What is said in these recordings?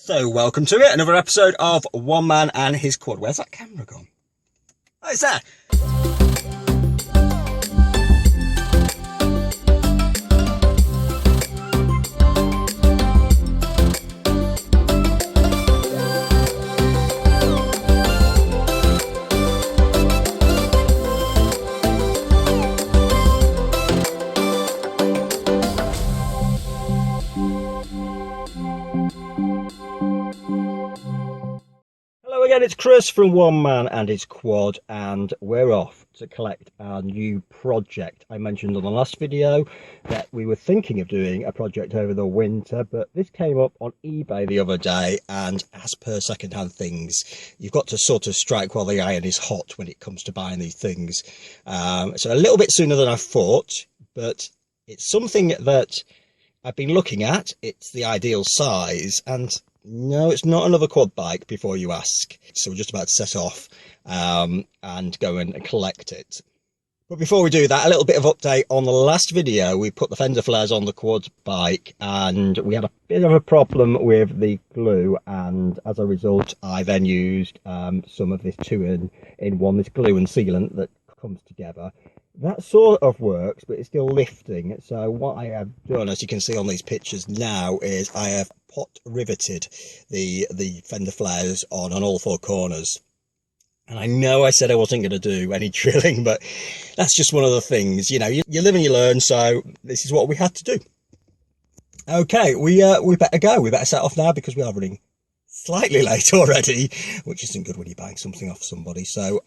So welcome to it, another episode of One Man and His Quad. Where's that camera gone? Oh, it's there. Again, it's Chris from One Man and His Quad, and we're off to collect our new project. I mentioned on the last video that we were thinking of doing a project over the winter, but this came up on eBay the other day, and as per second-hand things, you've got to sort of strike while the iron is hot when it comes to buying these things. So a little bit sooner than I thought, but it's something that I've been looking at. It's the ideal size, and no, it's not another quad bike before you ask. So we're just about to set off and go and collect it. But before we do that, a little bit of update on the last video. We put the fender flares on the quad bike and we had a bit of a problem with the glue, and as a result I then used some of this 2-in-1, this glue and sealant that comes together. That sort of works, but it's still lifting. So what I have done, as you can see on these pictures now, is I have pot riveted the fender flares on all four corners. And I know I said I wasn't going to do any drilling, but that's just one of the things, you know, you live and you learn. So this is what we had to do. Okay, we better go. We better set off now because we are running slightly late already, which isn't good when you're buying something off somebody. So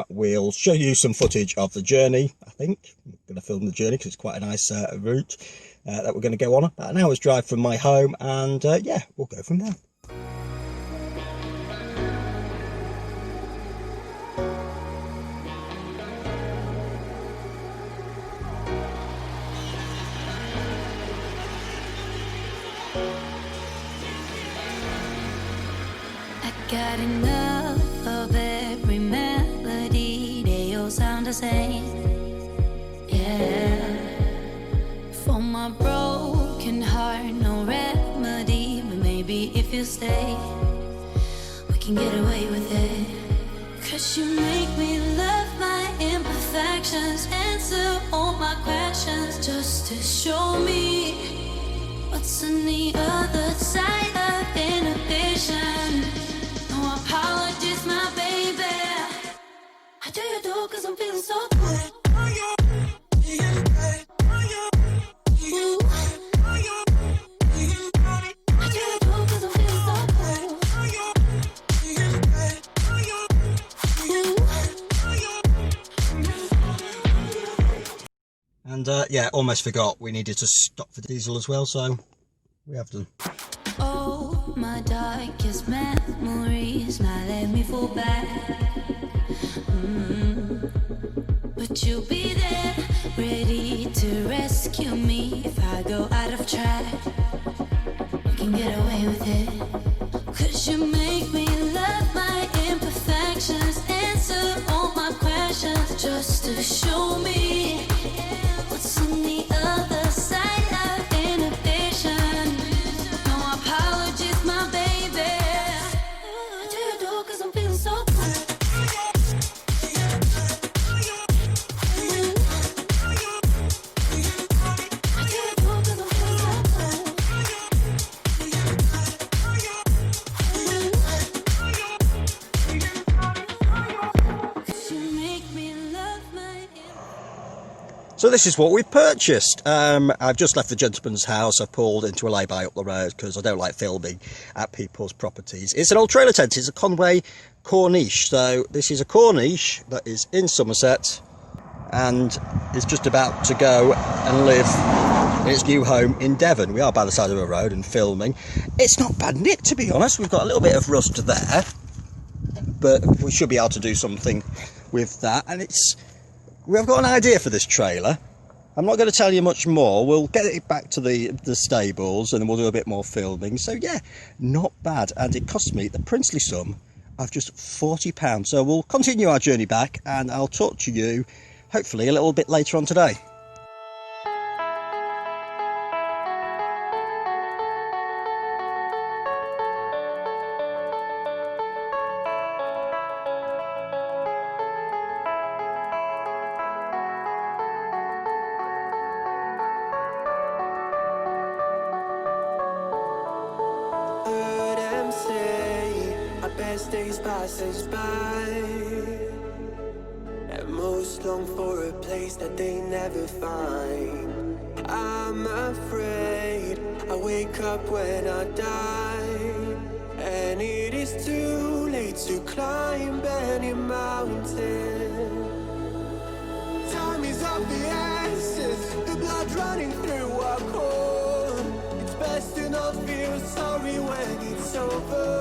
we'll show you some footage of the journey. I think I'm going to film the journey because it's quite a nice route that we're going to go on. About an hour's drive from my home, and yeah, we'll go from there. Got enough of every melody, they all sound the same. Yeah. For my broken heart, no remedy, but maybe if you stay, we can get away with it. 'Cause you make me love my imperfections, answer all my questions, just to show me what's on the other side of inhibition. Apologies, my baby. I do you do 'cause I'm feeling so good. And yeah, almost forgot we needed to stop for diesel as well, so we have done. Oh, my darkest memories, now let me fall back. But you'll be there, ready to rescue me if I go out of track. We can get away with it. 'Cause you make me love my imperfections, answer all my questions, just to show me what's on the other side of inhibition. No apologies, my baby. I do you do 'cause I'm feeling so good. So this is what we purchased. I've just left the gentleman's house. I've pulled into a lay-by up the road because I don't like filming at people's properties. It's an old trailer tent. It's a Conway Corniche. So this is a Corniche that is in Somerset and is just about to go and live in its new home in Devon. We are by the side of a road and filming. It's not bad knit, to be honest. We've got a little bit of rust there, but we should be able to do something with that. And we've got an idea for this trailer. I'm not going to tell you much more. We'll get it back to the stables and then we'll do a bit more filming. So yeah, not bad. And it cost me the princely sum of just £40. So we'll continue our journey back and I'll talk to you hopefully a little bit later on today. as days passes by, and most long for a place that they never find. I'm afraid I wake up when I die, and it is too late to climb any mountain. Time is of the essence, the blood running through our core. It's best to not feel sorry when it's over.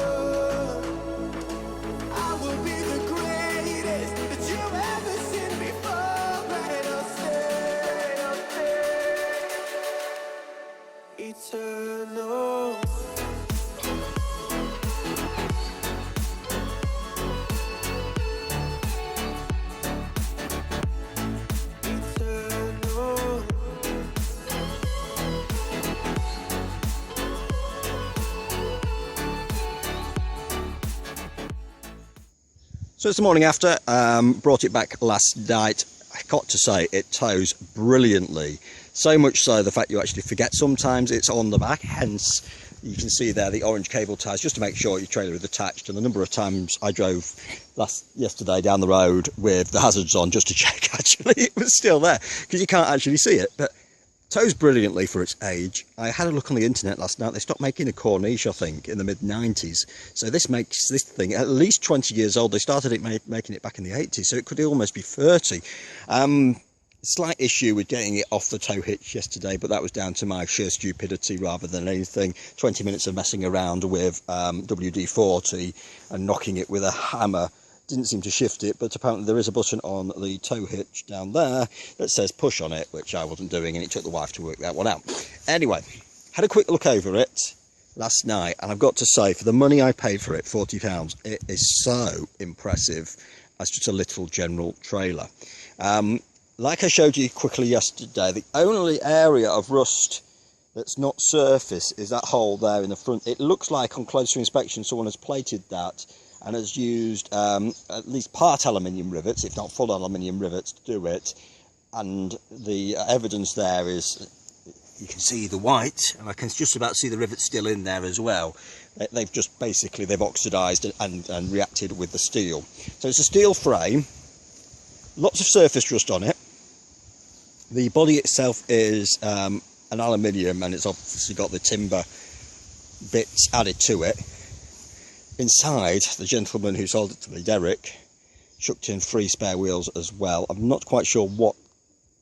I will be the greatest that you've ever seen before, and I'll stay eternal. So it's the morning after, brought it back last night. I got to say, it tows brilliantly. So much so, the fact you actually forget sometimes it's on the back, hence you can see there the orange cable ties, just to make sure your trailer is attached. And the number of times I drove yesterday down the road with the hazards on just to check actually it was still there, because you can't actually see it. But tows brilliantly for its age. I had a look on the internet last night. They stopped making a Corniche, I think, in the mid-90s. So this makes this thing at least 20 years old. They started making it back in the 80s, so it could almost be 30. Slight issue with getting it off the tow hitch yesterday, but that was down to my sheer stupidity rather than anything. 20 minutes of messing around with WD-40 and knocking it with a hammer didn't seem to shift it, but apparently there is a button on the tow hitch down there that says push on it, which I wasn't doing, and it took the wife to work that one out. Anyway, had a quick look over it last night, and I've got to say, for the money I paid for it, £40, it is so impressive as just a little general trailer. Like I showed you quickly yesterday, the only area of rust that's not surface is that hole there in the front. It looks like on closer inspection someone has plated that and has used at least part aluminium rivets, if not full aluminium rivets, to do it. And the evidence there is, you can see the white, and I can just about see the rivets still in there as well. They've just basically, they've oxidised and reacted with the steel. So it's a steel frame, lots of surface rust on it. The body itself is an aluminium, and it's obviously got the timber bits added to it. Inside, the gentleman who sold it to me, Derek, chucked in 3 spare wheels as well. I'm not quite sure what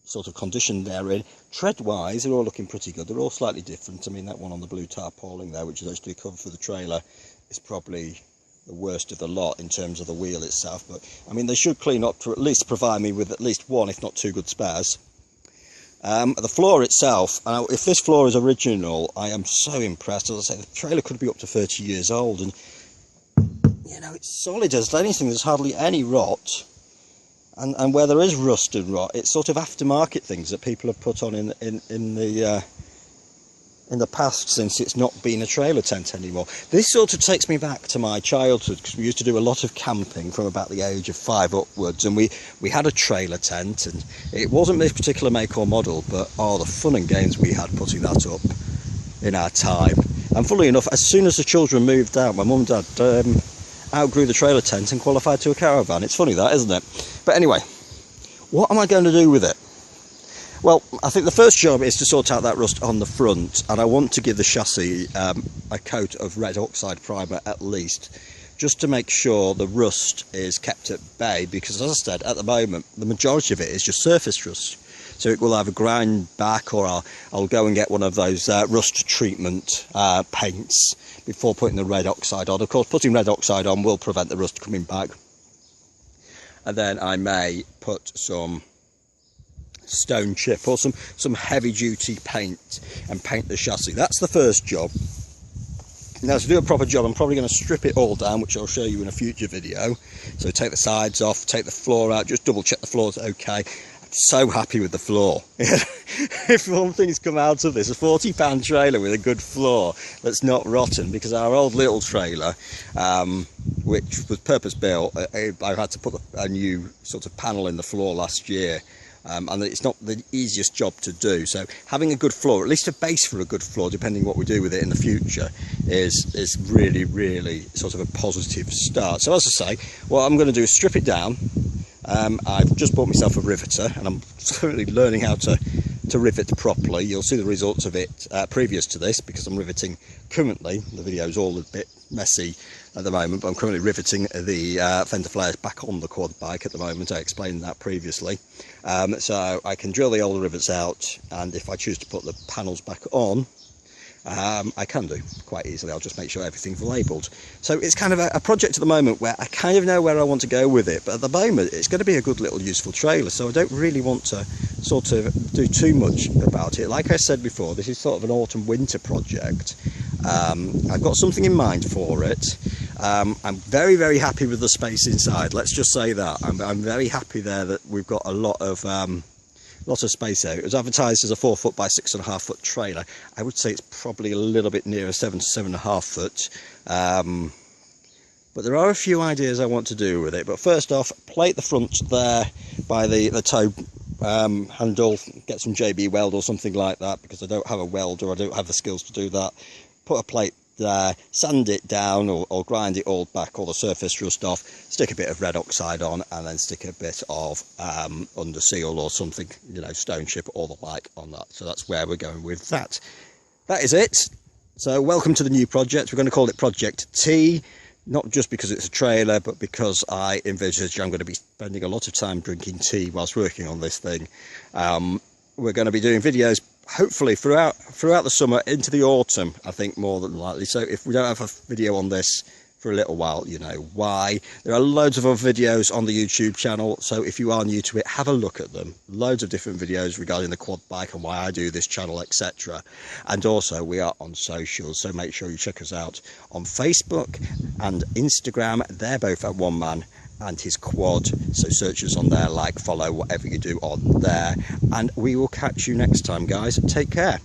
sort of condition they're in. Tread-wise, they're all looking pretty good. They're all slightly different. I mean, that one on the blue tarpaulin there, which is actually covered for the trailer, is probably the worst of the lot in terms of the wheel itself. But, I mean, they should clean up to at least provide me with at least 1, if not 2 good spares. The floor itself, if this floor is original, I am so impressed. As I say, the trailer could be up to 30 years old, and you know, it's solid as anything. There's hardly any rot, and where there is rust and rot, it's sort of aftermarket things that people have put on in the past, since it's not been a trailer tent anymore. This sort of takes me back to my childhood, because we used to do a lot of camping from about the age of 5 upwards, and we had a trailer tent, and it wasn't this particular make or model, but the fun and games we had putting that up in our time. And funnily enough, as soon as the children moved out, my mum and dad outgrew the trailer tent and qualified to a caravan. It's funny that, isn't it? But anyway, what am I going to do with it? Well, I think the first job is to sort out that rust on the front, and I want to give the chassis a coat of red oxide primer at least, just to make sure the rust is kept at bay, because as I said, at the moment the majority of it is just surface rust. So it will either grind back, or I'll go and get one of those rust treatment paints before putting the red oxide on. Of course, putting red oxide on will prevent the rust coming back. And then I may put some stone chip or some heavy duty paint and paint the chassis. That's the first job. Now, to do a proper job, I'm probably going to strip it all down, which I'll show you in a future video. So take the sides off, take the floor out, just double check the floor's okay. So happy with the floor. If one thing's come out of this, a £40 trailer with a good floor that's not rotten, because our old little trailer, which was purpose built, I had to put a new sort of panel in the floor last year, and it's not the easiest job to do. So having a good floor, at least a base for a good floor, depending what we do with it in the future, is really, really sort of a positive start. So as I say, what I'm going to do is strip it down. I've just bought myself a riveter, and I'm currently learning how to rivet properly. You'll see the results of it previous to this, because I'm riveting currently. The video is all a bit messy at the moment, but I'm currently riveting the fender flares back on the quad bike at the moment. I explained that previously. So I can drill the old rivets out, and if I choose to put the panels back on, I can do quite easily. I'll just make sure everything's labelled. So it's kind of a project at the moment where I kind of know where I want to go with it, but at the moment it's going to be a good little useful trailer, so I don't really want to sort of do too much about it. Like I said before, this is sort of an autumn winter project. I've got something in mind for it. I'm very, very happy with the space inside, let's just say that. I'm very happy there that we've got a lot of space out. It was advertised as a 4 foot by 6.5 foot trailer. I would say it's probably a little bit nearer 7 to 7.5 foot. But there are a few ideas I want to do with it. But first off, plate the front there by the toe handle, get some JB weld or something like that, because I don't have a welder, I don't have the skills to do that. Put a plate there, sand it down or grind it all back, all the surface rust off, stick a bit of red oxide on, and then stick a bit of under seal or something, you know, stone chip or the like on that. So that's where we're going with that. That is it. So welcome to the new project. We're going to call it Project T, not just because it's a trailer, but because I envisage I'm going to be spending a lot of time drinking tea whilst working on this thing. We're going to be doing videos hopefully throughout the summer into the autumn, I think, more than likely. So if we don't have a video on this for a little while, you know why. There are loads of other videos on the YouTube channel, so if you are new to it, have a look at them. Loads of different videos regarding the quad bike and why I do this channel, etc. And also we are on socials, so make sure you check us out on Facebook and Instagram. They're both at One Man and His Quad, so search us on there, like, follow, whatever you do on there, and we will catch you next time, guys. Take care.